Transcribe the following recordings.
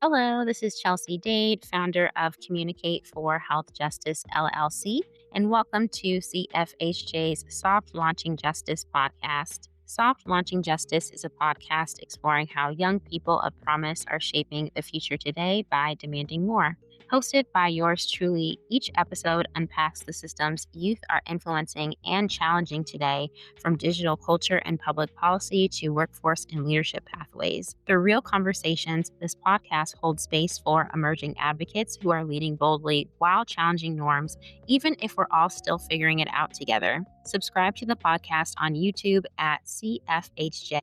Hello, this is Chelsea Dade, founder of Communicate for Health Justice LLC, and welcome to CFHJ's Soft Launching Justice podcast. Soft Launching Justice is a podcast exploring how young people of promise are shaping the future today by demanding more. Hosted by yours truly, each episode unpacks the systems youth are influencing and challenging today, from digital culture and public policy to workforce and leadership pathways. Through real conversations, this podcast holds space for emerging advocates who are leading boldly while challenging norms, even if we're all still figuring it out together. Subscribe to the podcast on YouTube at CFHJ.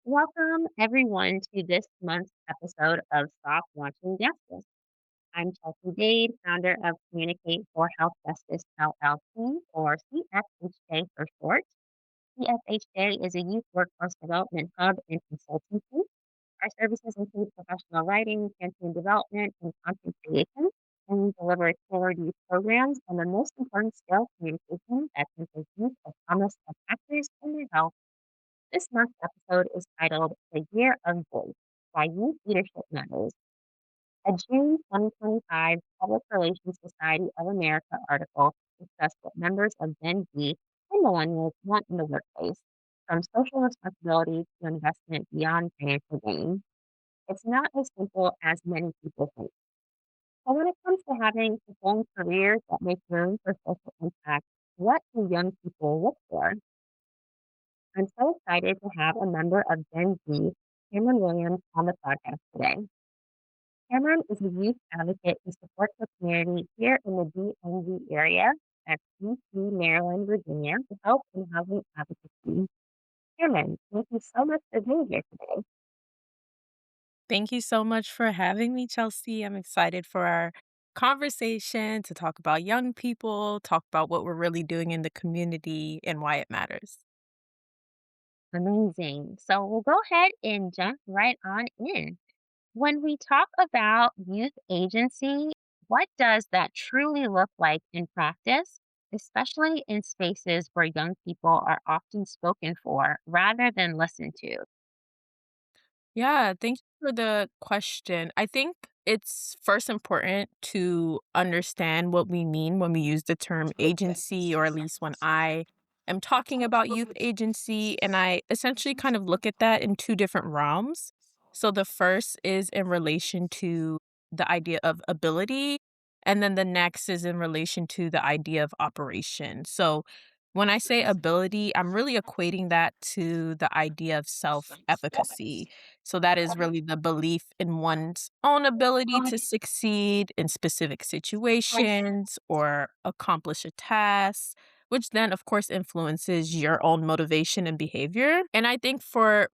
Welcome, everyone, to this month's episode of Soft Launching Justice. I'm Chelsea Dade, founder of Communicate for Health Justice LLC, or CFHJ for short. CFHJ is a youth workforce development hub and consultancy. Our services include professional writing, campaign development, and content creation. And we deliver tailored youth programs and the most important skill, communication, that can take youth of promise of actors in their health. This month's episode is titled The Year of Voice: Why Youth Leadership Matters. A June 2025 Public Relations Society of America article discussed what members of Gen Z and millennials want in the workplace, from social responsibility to investment beyond financial gain. It's not as simple as many people think. So when it comes to having fulfilling careers that make room for social impact, what do young people look for? I'm so excited to have a member of Gen Z, Cameron Williams, on the podcast today. Cameron is a youth advocate who supports the community here in the DMV area at DC, Maryland, Virginia to help in housing advocacy. Cameron, thank you so much for being here today. Thank you so much for having me, Chelsea. I'm excited for our conversation to talk about young people, talk about what we're really doing in the community and why it matters. Amazing. So we'll go ahead and jump right on in. When we talk about youth agency, what does that truly look like in practice, especially in spaces where young people are often spoken for rather than listened to? Yeah, thank you for the question. I think it's first important to understand what we mean when we use the term agency, or at least when I am talking about youth agency. And I essentially kind of look at that in two different realms. So the first is in relation to the idea of ability, and then the next is in relation to the idea of operation. So when I say ability, I'm really equating that to the idea of self efficacy. So that is really the belief in one's own ability to succeed in specific situations or accomplish a task, which then, of course, influences your own motivation and behavior. And I think for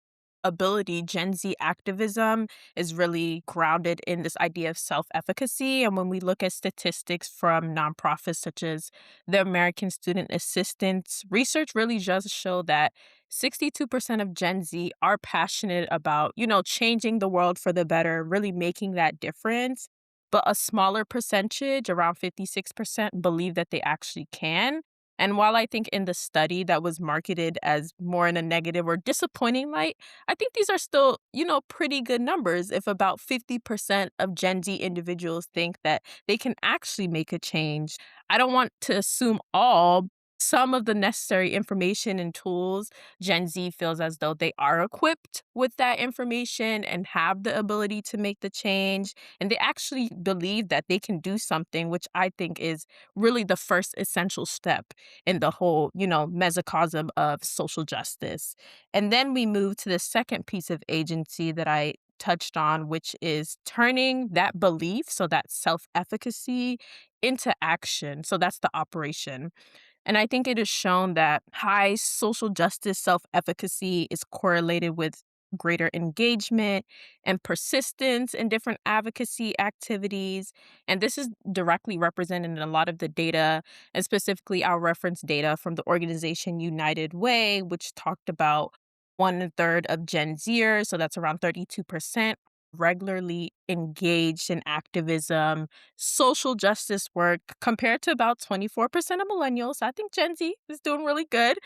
ability, Gen Z activism is really grounded in this idea of self efficacy. And when we look at statistics from nonprofits such as the American Student Assistance, research really does show that 62% of Gen Z are passionate about, changing the world for the better, really making that difference. But a smaller percentage, around 56%, believe that they actually can. And while I think in the study that was marketed as more in a negative or disappointing light, I think these are still, pretty good numbers if about 50% of Gen Z individuals think that they can actually make a change. I don't want to assume all. Some of the necessary information and tools, Gen Z feels as though they are equipped with that information and have the ability to make the change. And they actually believe that they can do something, which I think is really the first essential step in the whole, mesocosm of social justice. And then we move to the second piece of agency that I touched on, which is turning that belief, so that self efficacy, into action. So that's the operation. And I think it is shown that high social justice self efficacy is correlated with greater engagement and persistence in different advocacy activities. And this is directly represented in a lot of the data, and specifically our reference data from the organization United Way, which talked about one third of Gen Zers, so that's around 32%, regularly engaged in activism, social justice work compared to about 24% of millennials. I think Gen Z is doing really good.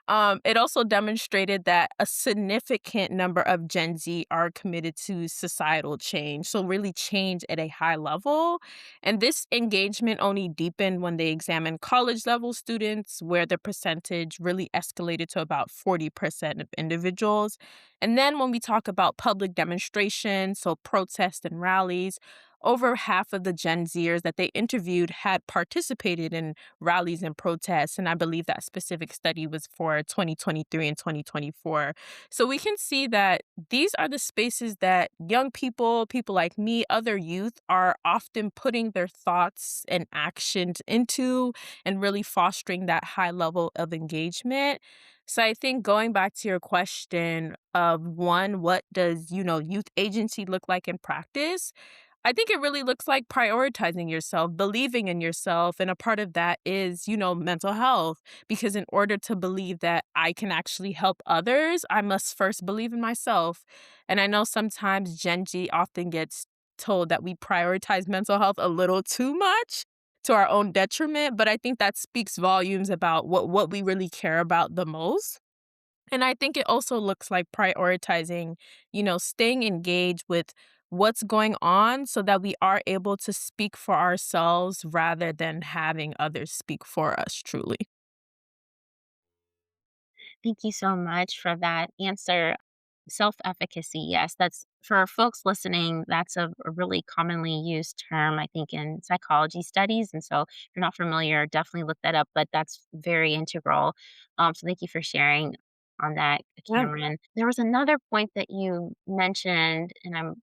It also demonstrated that a significant number of Gen Z are committed to societal change, so really change at a high level. And this engagement only deepened when they examined college level students, where the percentage really escalated to about 40% of individuals. And then when we talk about public demonstrations, so protests and rallies, over half of the Gen Zers that they interviewed had participated in rallies and protests. And I believe that specific study was for 2023 and 2024. So we can see that these are the spaces that young people, people like me, other youth are often putting their thoughts and actions into and really fostering that high level of engagement. So I think going back to your question of one, what does, youth agency look like in practice? I think it really looks like prioritizing yourself, believing in yourself. And a part of that is, mental health. Because in order to believe that I can actually help others, I must first believe in myself. And I know sometimes Gen Z often gets told that we prioritize mental health a little too much to our own detriment. But I think that speaks volumes about what we really care about the most. And I think it also looks like prioritizing, staying engaged with what's going on so that we are able to speak for ourselves rather than having others speak for us truly. Thank you so much for that answer. Self efficacy, yes, that's for folks listening, that's a really commonly used term, I think, in psychology studies. And so, if you're not familiar, definitely look that up, but that's very integral. So, thank you for sharing on that, Yeah. Cameron. There was another point that you mentioned, and I'm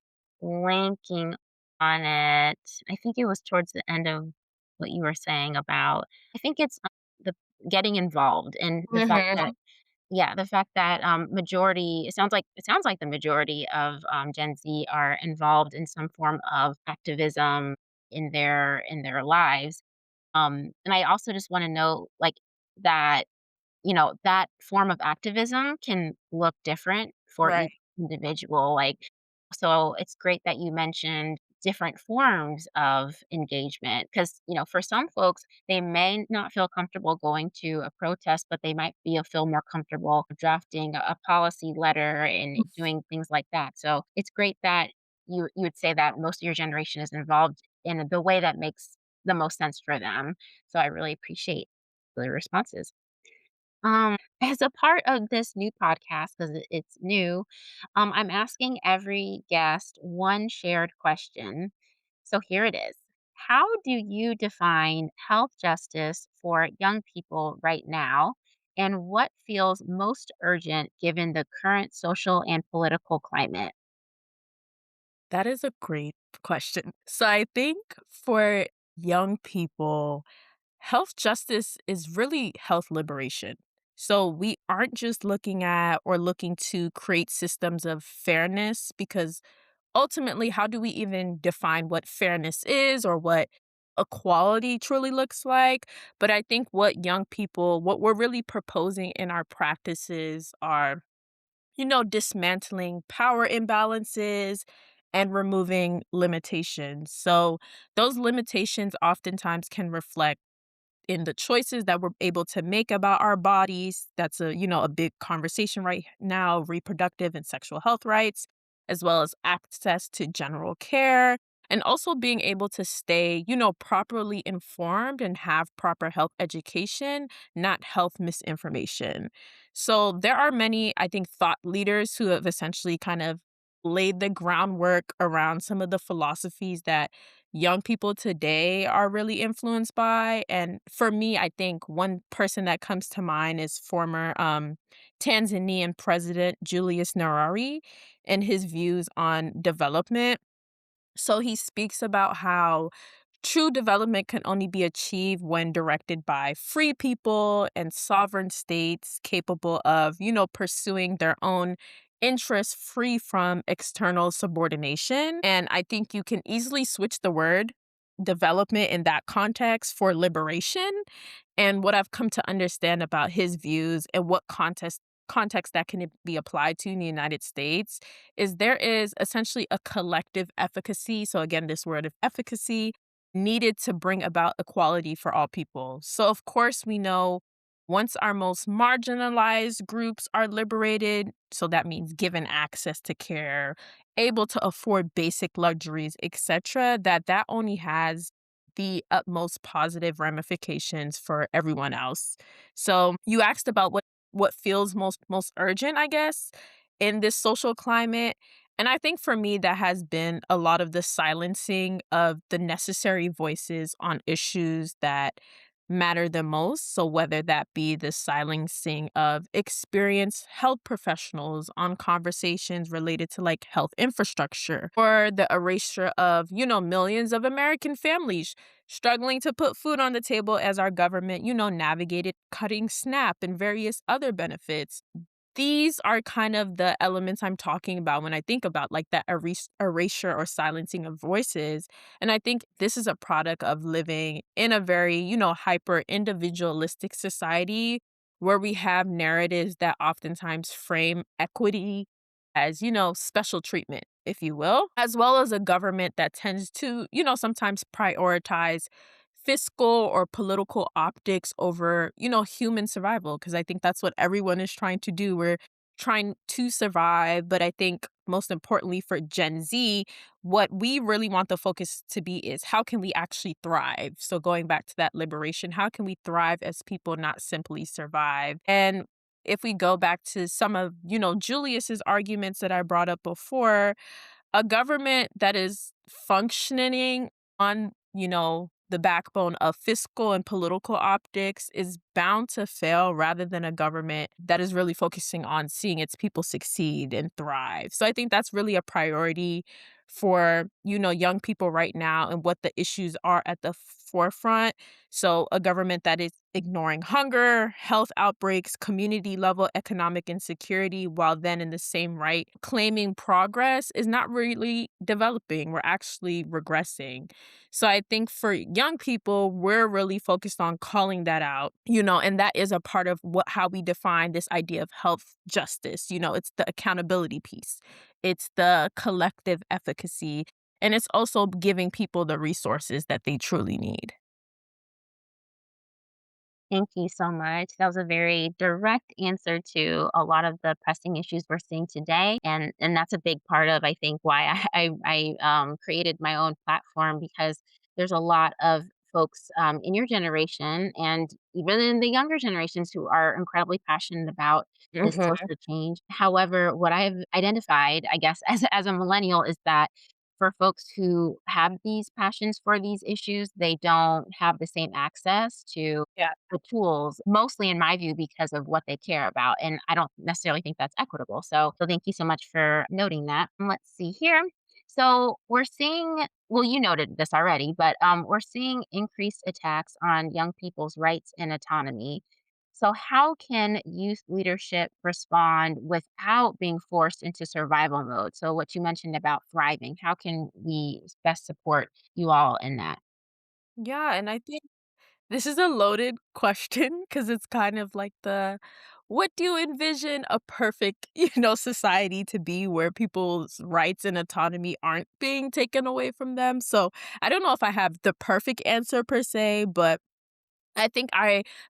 blanking on it. I think it was towards the end of what you were saying about, I think it's the getting involved and the fact that Mhm. yeah, the fact that, majority it sounds like the majority of, Gen Z are involved in some form of activism in their lives, and I also just wanna know, like, that that form of activism can look different for each Right. individual. Like, so it's great that you mentioned different forms of engagement because, for some folks, they may not feel comfortable going to a protest, but they might feel more comfortable drafting a policy letter and doing things like that. So it's great that you would say that most of your generation is involved in the way that makes the most sense for them. So I really appreciate the responses. As a part of this new podcast, because it's new, I'm asking every guest one shared question. So here it is. How do you define health justice for young people right now? And what feels most urgent given the current social and political climate? That is a great question. So I think for young people, health justice is really health liberation. So we aren't just looking at or looking to create systems of fairness because ultimately, how do we even define what fairness is or what equality truly looks like? But I think what we're really proposing in our practices are, dismantling power imbalances and removing limitations. So those limitations oftentimes can reflect in the choices that we're able to make about our bodies. That's a big conversation right now, reproductive and sexual health rights, as well as access to general care, and also being able to stay, properly informed and have proper health education, not health misinformation. So there are many, I think, thought leaders who have essentially kind of laid the groundwork around some of the philosophies that young people today are really influenced by. And for me, I think one person that comes to mind is former Tanzanian President Julius Nyerere and his views on development. So he speaks about how true development can only be achieved when directed by free people and sovereign states capable of, pursuing their own interests free from external subordination. And I think you can easily switch the word development in that context for liberation. And what I've come to understand about his views and what context that can be applied to in the United States is there is essentially a collective efficacy. So, again, this word of efficacy needed to bring about equality for all people. So, of course, we know once our most marginalized groups are liberated, so that means given access to care, able to afford basic luxuries, etc., that only has the utmost positive ramifications for everyone else. So you asked about what feels most urgent, I guess, in this social climate. And I think for me that has been a lot of the silencing of the necessary voices on issues that matter the most. So whether that be the silencing of experienced health professionals on conversations related to like health infrastructure or the erasure of, millions of American families struggling to put food on the table as our government, navigated cutting SNAP and various other benefits. These are kind of the elements I'm talking about when I think about like that erasure or silencing of voices. And I think this is a product of living in a very, hyper individualistic society where we have narratives that oftentimes frame equity as, special treatment, if you will, as well as a government that tends to, sometimes prioritize fiscal or political optics over, human survival. Because I think that's what everyone is trying to do. We're trying to survive. But I think most importantly for Gen Z, what we really want the focus to be is how can we actually thrive? So going back to that liberation, how can we thrive as people, not simply survive? And if we go back to some of, Julius's arguments that I brought up before, a government that is functioning on, the backbone of fiscal and political optics is bound to fail rather than a government that is really focusing on seeing its people succeed and thrive. So I think that's really a priority for, young people right now and what the issues are at the forefront. So a government that is ignoring hunger, health outbreaks, community level economic insecurity, while then in the same right claiming progress is not really developing. We're actually regressing. So I think for young people, we're really focused on calling that out, and that is a part of how we define this idea of health justice. It's the accountability piece. It's the collective efficacy, and it's also giving people the resources that they truly need. Thank you so much. That was a very direct answer to a lot of the pressing issues we're seeing today, and that's a big part of I think why I created my own platform because there's a lot of folks in your generation and even in the younger generations who are incredibly passionate about this Mhm. social change. However, what I've identified, I guess, as a millennial, is that for folks who have these passions for these issues, they don't have the same access to Yeah. the tools, mostly in my view, because of what they care about, and I don't necessarily think that's equitable, so thank you so much for noting that. Let's see here. So, we're seeing well, you noted this already, but, we're seeing increased attacks on young people's rights and autonomy. So, how can youth leadership respond without being forced into survival mode? So, what you mentioned about thriving, how can we best support you all in that? Yeah, and I think this is a loaded question because it's kind of like what do you envision a perfect, society to be where people's rights and autonomy aren't being taken away from them? So I don't know if I have the perfect answer per se, but I think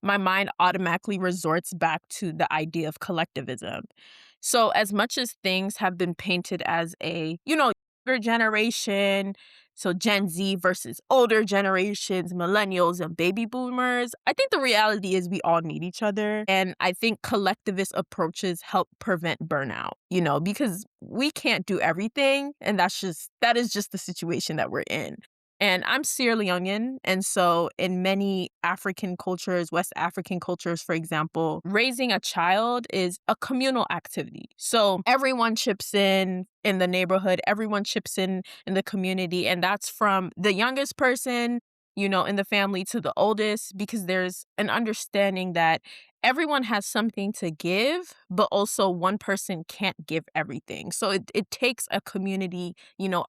my mind automatically resorts back to the idea of collectivism. So as much as things have been painted as a, younger generation, so Gen Z versus older generations, millennials and baby boomers, I think the reality is we all need each other. And I think collectivist approaches help prevent burnout, because we can't do everything. And that is just the situation that we're in. And I'm Sierra Leonean, and so in many African cultures, West African cultures, for example, raising a child is a communal activity. So everyone chips in the neighborhood, everyone chips in the community, and that's from the youngest person, in the family to the oldest, because there's an understanding that everyone has something to give, but also one person can't give everything. So it takes a community,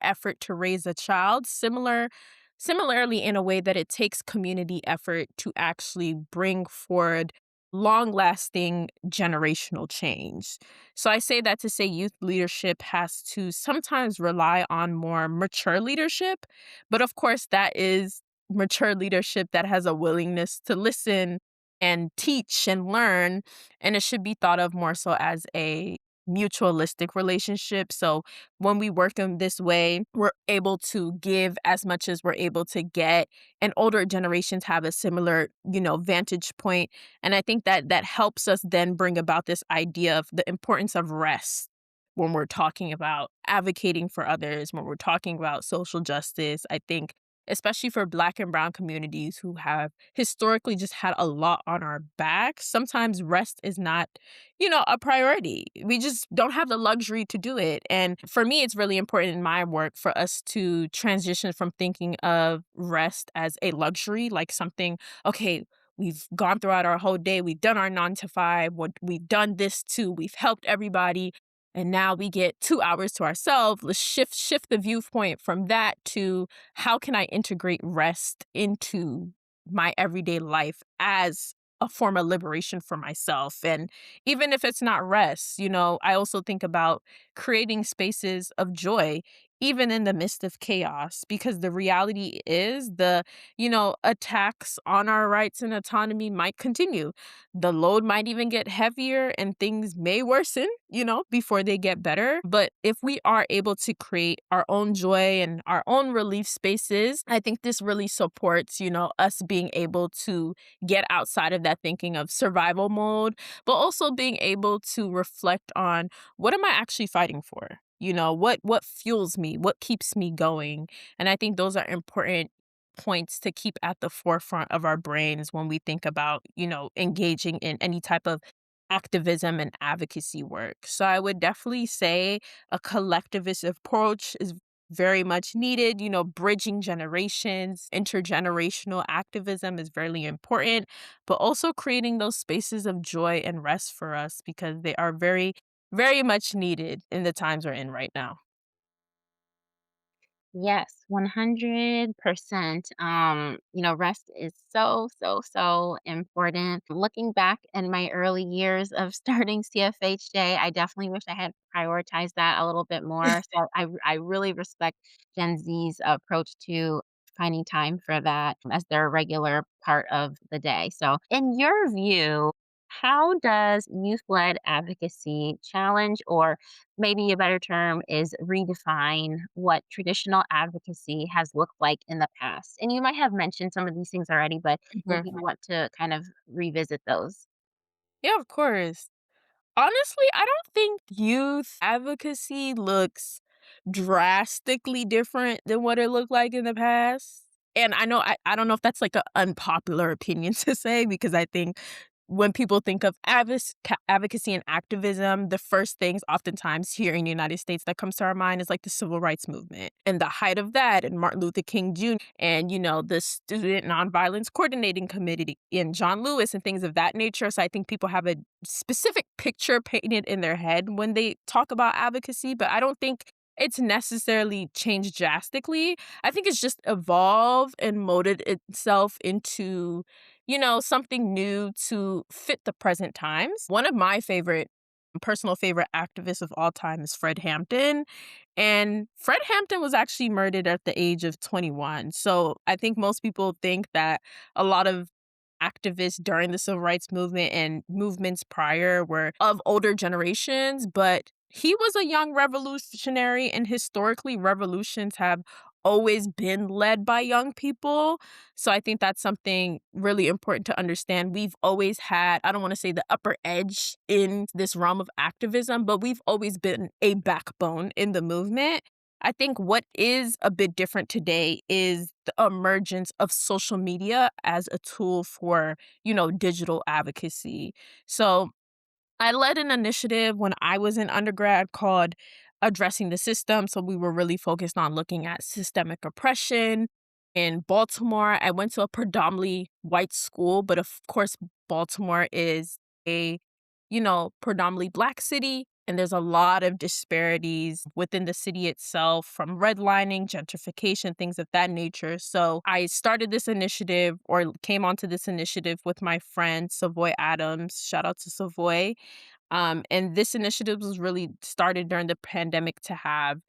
effort to raise a child, similarly in a way that it takes community effort to actually bring forward long lasting generational change. So I say that to say youth leadership has to sometimes rely on more mature leadership. But of course, that is mature leadership that has a willingness to listen and teach and learn. And it should be thought of more so as a mutualistic relationship. So when we work in this way, we're able to give as much as we're able to get. And older generations have a similar, vantage point. And I think that that helps us then bring about this idea of the importance of rest when we're talking about advocating for others, when we're talking about social justice. I think, especially for Black and Brown communities who have historically just had a lot on our backs, sometimes rest is not, a priority. We just don't have the luxury to do it. And for me, it's really important in my work for us to transition from thinking of rest as a luxury, like something, okay, we've gone throughout our whole day. We've done our 9 to 5. We've done this too. We've helped everybody. And now we get 2 hours to ourselves. Let's shift the viewpoint from that to how can I integrate rest into my everyday life as a form of liberation for myself. And even if it's not rest, I also think about creating spaces of joy, even in the midst of chaos, because the reality is attacks on our rights and autonomy might continue. The load might even get heavier and things may worsen, before they get better. But if we are able to create our own joy and our own relief spaces, I think this really supports, us being able to get outside of that thinking of survival mode, but also being able to reflect on what am I actually fighting for? What fuels me? What keeps me going? And I think those are important points to keep at the forefront of our brains when we think about, engaging in any type of activism and advocacy work. So I would definitely say a collectivist approach is very much needed. Bridging generations, intergenerational activism is very important, but also creating those spaces of joy and rest for us because they are very, very much needed in the times we're in right now. Yes, 100%. Rest is so, so, so important. Looking back in my early years of starting CFHJ, I definitely wish I had prioritized that a little bit more. So I really respect Gen Z's approach to finding time for that as their regular part of the day. So, in your view, how does youth led advocacy challenge or maybe a better term is redefine what traditional advocacy has looked like in the past. And you might have mentioned some of these things already, but maybe you want to kind of revisit those. Yeah, of course. Honestly, I don't think youth advocacy looks drastically different than what it looked like in the past. And I don't know if that's like an unpopular opinion to say because I think when people think of advocacy and activism, the first things oftentimes here in the United States that comes to our mind is like the civil rights movement and the height of that and Martin Luther King Jr. and, the Student Nonviolence Coordinating Committee and John Lewis and things of that nature. So I think people have a specific picture painted in their head when they talk about advocacy, but I don't think it's necessarily changed drastically. I think it's just evolved and molded itself into something new to fit the present times. One of my personal favorite activists of all time is Fred Hampton. And Fred Hampton was actually murdered at the age of 21. So I think most people think that a lot of activists during the civil rights movement and movements prior were of older generations, but he was a young revolutionary, and historically, revolutions have always been led by young people. So I think that's something really important to understand. We've always had, I don't want to say the upper edge in this realm of activism, but we've always been a backbone in the movement. I think what is a bit different today is the emergence of social media as a tool for, digital advocacy. So I led an initiative when I was in undergrad called Addressing the System. So we were really focused on looking at systemic oppression in Baltimore. I went to a predominantly white school, but of course, Baltimore is a, predominantly Black city. and there's a lot of disparities within the city itself from redlining, gentrification, things of that nature. So I started this initiative or came onto this initiative with my friend Savoy Adams. Shout out to Savoy. And this initiative was really started during the pandemic to have,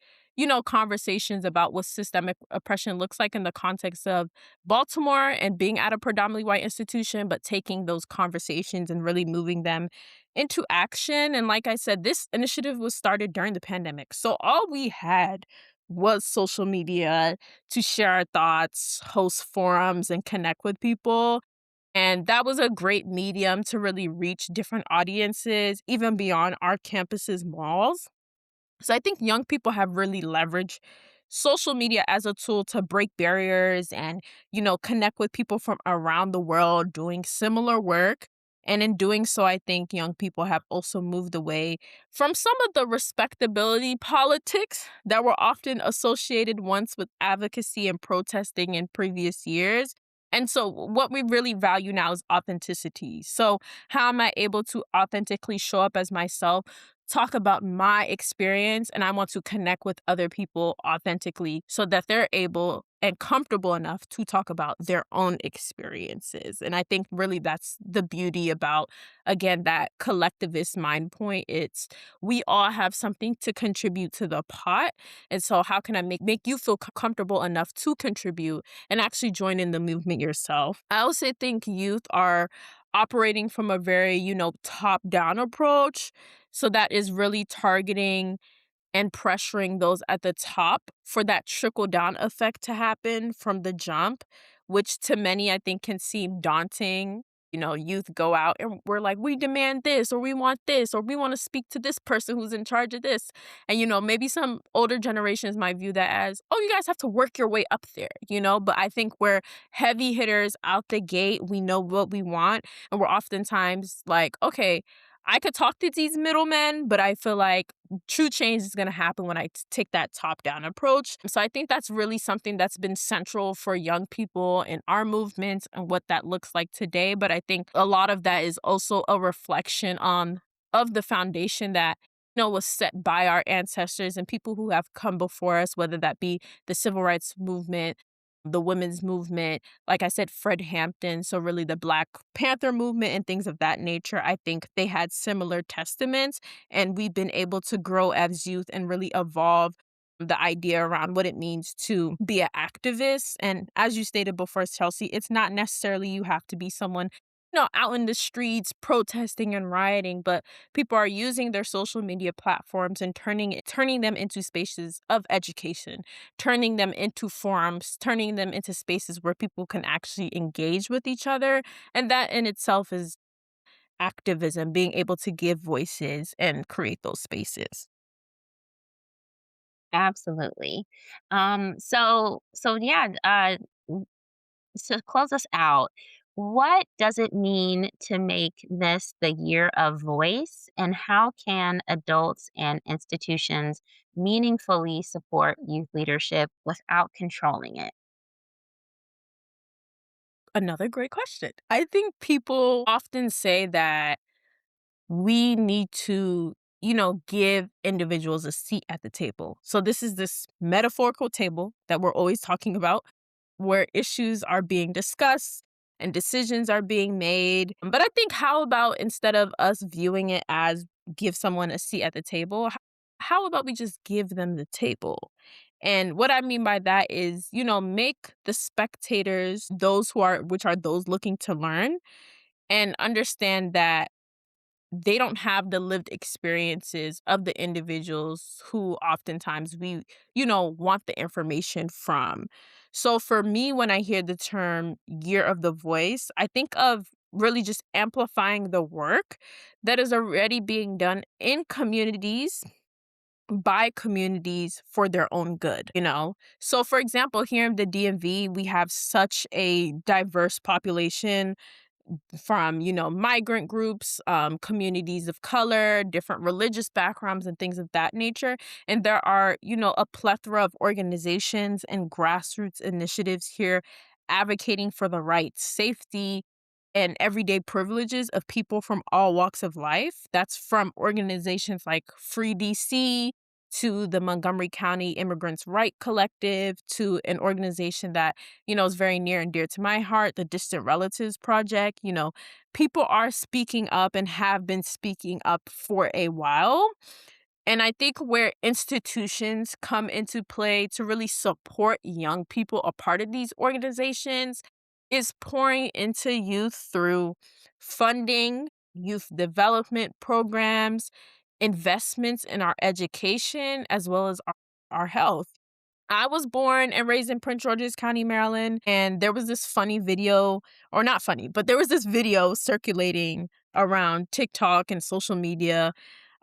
conversations about what systemic oppression looks like in the context of Baltimore and being at a predominantly white institution, but taking those conversations and really moving them into action. And like I said, this initiative was started during the pandemic. So all we had was social media to share our thoughts, host forums, and connect with people. And that was a great medium to really reach different audiences, even beyond our campus's walls. So I think young people have really leveraged social media as a tool to break barriers and, connect with people from around the world doing similar work. And in doing so, I think young people have also moved away from some of the respectability politics that were often associated once with advocacy and protesting in previous years. And so, what we really value now is authenticity. So, how am I able to authentically show up as myself? Talk about my experience, and I want to connect with other people authentically so that they're able and comfortable enough to talk about their own experiences. And I think really that's the beauty about, again, that collectivist mind point. It's we all have something to contribute to the pot. And so how can I make you feel comfortable enough to contribute and actually join in the movement yourself? I also think youth are operating from a very, top down approach. So that is really targeting and pressuring those at the top for that trickle down effect to happen from the jump, which to many I think can seem daunting. Youth go out and we're like, we demand this, or we want this, or we want to speak to this person who's in charge of this. And, maybe some older generations might view that as, oh, you guys have to work your way up there. But I think we're heavy hitters out the gate. We know what we want. And we're oftentimes like, okay, I could talk to these middlemen, but I feel like true change is going to happen when I take that top down approach. So I think that's really something that's been central for young people in our movement and what that looks like today. But I think a lot of that is also a reflection on of the foundation that was set by our ancestors and people who have come before us, whether that be the civil rights movement, the women's movement, like I said, Fred Hampton. So really the Black Panther movement and things of that nature. I think they had similar testaments, and we've been able to grow as youth and really evolve the idea around what it means to be an activist. And as you stated before, Chelsea, it's not necessarily you have to be someone out in the streets protesting and rioting, but people are using their social media platforms and turning them into spaces of education, turning them into forums, turning them into spaces where people can actually engage with each other. And that in itself is activism, being able to give voices and create those spaces. Absolutely. So yeah, to close us out, what does it mean to make this the year of voice, and how can adults and institutions meaningfully support youth leadership without controlling it? Another great question. I think people often say that we need to, give individuals a seat at the table. So this metaphorical table that we're always talking about where issues are being discussed and decisions are being made. But I think how about instead of us viewing it as give someone a seat at the table, how about we just give them the table? And what I mean by that is, make the spectators which are those looking to learn and understand that they don't have the lived experiences of the individuals who oftentimes we, want the information from. So for me, when I hear the term year of the voice, I think of really just amplifying the work that is already being done in communities by communities for their own good. So for example, here in the DMV, we have such a diverse population from, migrant groups, communities of color, different religious backgrounds, and things of that nature. And there are, a plethora of organizations and grassroots initiatives here advocating for the right safety, and everyday privileges of people from all walks of life. That's from organizations like Free DC to the Montgomery County Immigrants' Right Collective to an organization that, is very near and dear to my heart, the Distant Relatives Project. People are speaking up and have been speaking up for a while. And I think where institutions come into play to really support young people a part of these organizations is pouring into youth through funding, youth development programs, investments in our education, as well as our health. I was born and raised in Prince George's County, Maryland, and there was this funny video, or not funny, but there was this video circulating around TikTok and social media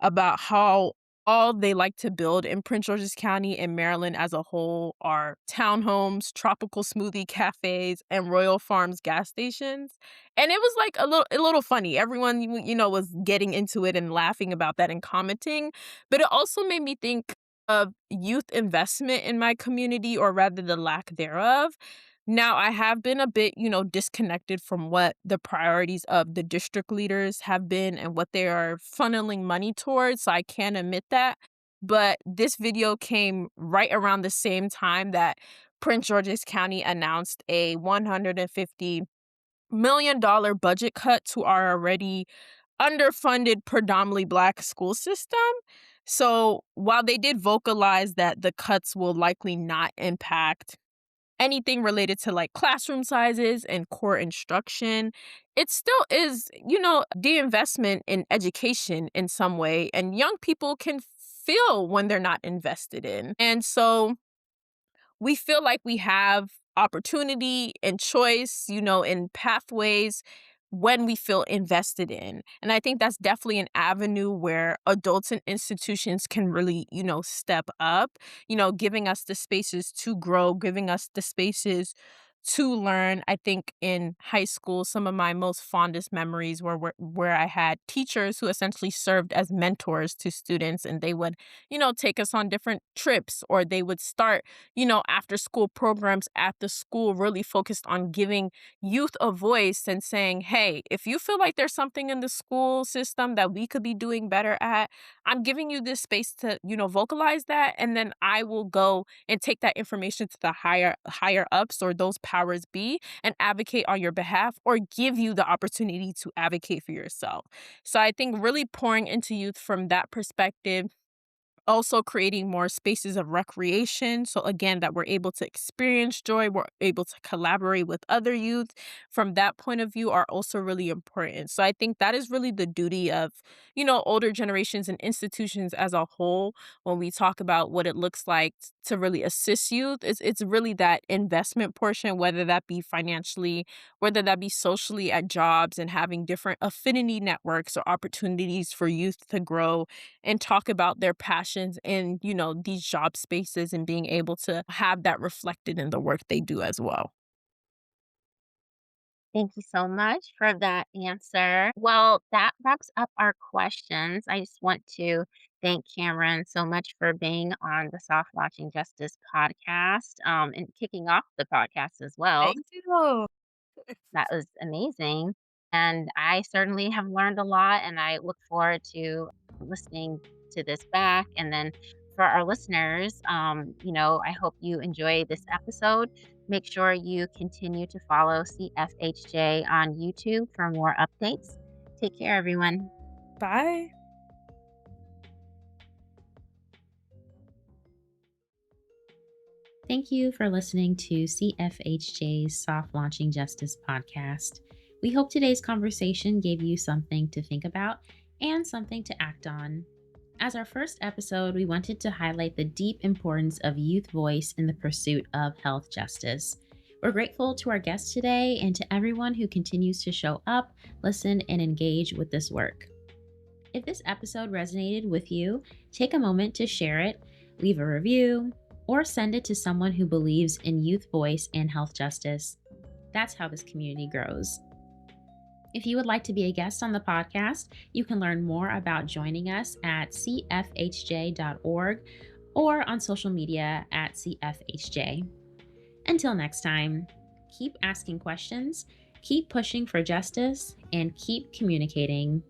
about how all they like to build in Prince George's County and Maryland as a whole are townhomes, tropical smoothie cafes, and Royal Farms gas stations. And it was like a little funny. Everyone, was getting into it and laughing about that and commenting. But it also made me think of youth investment in my community, or rather the lack thereof. Now, I have been a bit, disconnected from what the priorities of the district leaders have been and what they are funneling money towards, so I can admit that. But this video came right around the same time that Prince George's County announced a $150 million budget cut to our already underfunded, predominantly Black school system. So while they did vocalize that the cuts will likely not impact anything related to like classroom sizes and core instruction, it still is, the investment in education in some way. And young people can feel when they're not invested in. And so we feel like we have opportunity and choice, in pathways when we feel invested in. And I think that's definitely an avenue where adults and institutions can really, step up, giving us the spaces to grow, giving us the spaces to learn. I think in high school, some of my most fondest memories were where I had teachers who essentially served as mentors to students, and they would, take us on different trips, or they would start, after school programs at the school, really focused on giving youth a voice and saying, hey, if you feel like there's something in the school system that we could be doing better at, I'm giving you this space to, vocalize that. And then I will go and take that information to the higher ups, or those powers be, and advocate on your behalf, or give you the opportunity to advocate for yourself. So I think really pouring into youth from that perspective, also creating more spaces of recreation. So again, that we're able to experience joy, we're able to collaborate with other youth from that point of view, are also really important. So I think that is really the duty of, older generations and institutions as a whole when we talk about what it looks like to really assist youth. It's really that investment portion, whether that be financially, whether that be socially at jobs, and having different affinity networks or opportunities for youth to grow and talk about their passions in, these job spaces, and being able to have that reflected in the work they do as well. Thank you so much for that answer. Well, that wraps up our questions. I just want to thank Cameron so much for being on the Soft Watching Justice podcast, and kicking off the podcast as well. Thank you. That was amazing. And I certainly have learned a lot, and I look forward to listening to this back. And then for our listeners, I hope you enjoy this episode. Make sure you continue to follow CFHJ on YouTube for more updates. Take care, everyone. Bye. Thank you for listening to CFHJ's Soft Launching Justice podcast. We hope today's conversation gave you something to think about and something to act on. As our first episode, we wanted to highlight the deep importance of youth voice in the pursuit of health justice. We're grateful to our guests today and to everyone who continues to show up, listen, and engage with this work. If this episode resonated with you, take a moment to share it, leave a review, or send it to someone who believes in youth voice and health justice. That's how this community grows. If you would like to be a guest on the podcast, you can learn more about joining us at cfhj.org or on social media at CFHJ. Until next time, keep asking questions Keep pushing for justice and keep communicating